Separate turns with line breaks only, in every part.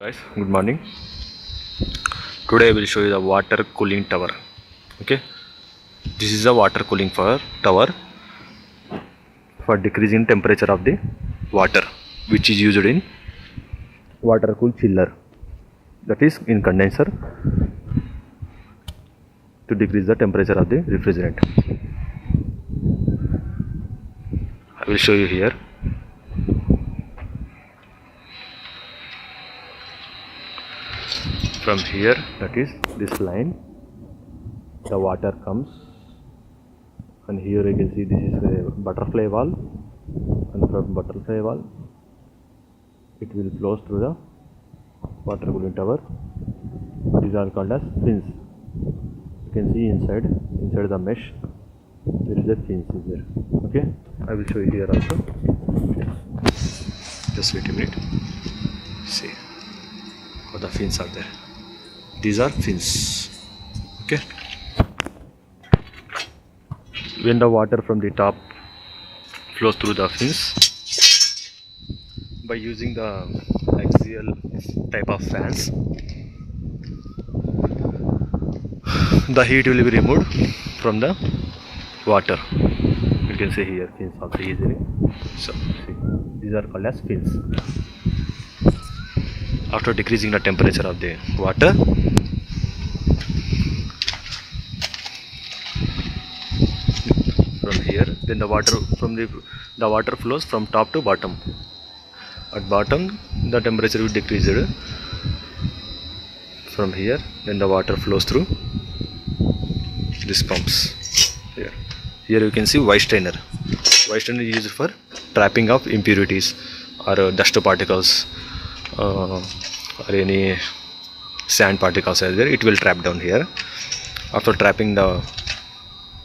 Guys, good morning. Today I will show you the water cooling tower. Okay, this is a water cooling tower for decreasing temperature of the water, which is used in water cool chiller, that is in condenser, to decrease the temperature of the refrigerant. I will show you here. From here, that is this line, the water comes, and here you can see this is a butterfly valve, and from butterfly valve it will flow through the water cooling tower. These are called as fins. You can see inside the mesh there is a fins there. Okay, I will show you here also. Just wait a minute. See how the fins are there. These are fins. Okay, when the water from the top flows through the fins, by using the axial type of fans, the heat will be removed from the water. You can see here fins also easily. So see, these are called as fins. After decreasing the temperature of the water, from here, then the water flows from top to bottom. At bottom, the temperature will decrease. From here, then the water flows through these pumps. Here you can see white strainer. White strainer is used for trapping of impurities or dust particles. Or any sand particles are there, it will trap down here. After trapping the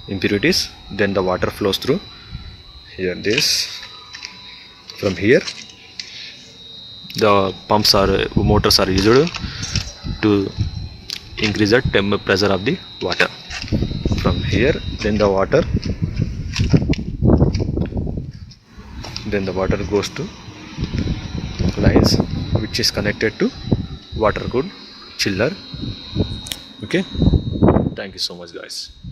impurities, then the water flows through here. From here, the motors are used to increase the temperature of the water. From here, then the water goes to lines which is connected to water cooled chiller. Okay, thank you so much, guys.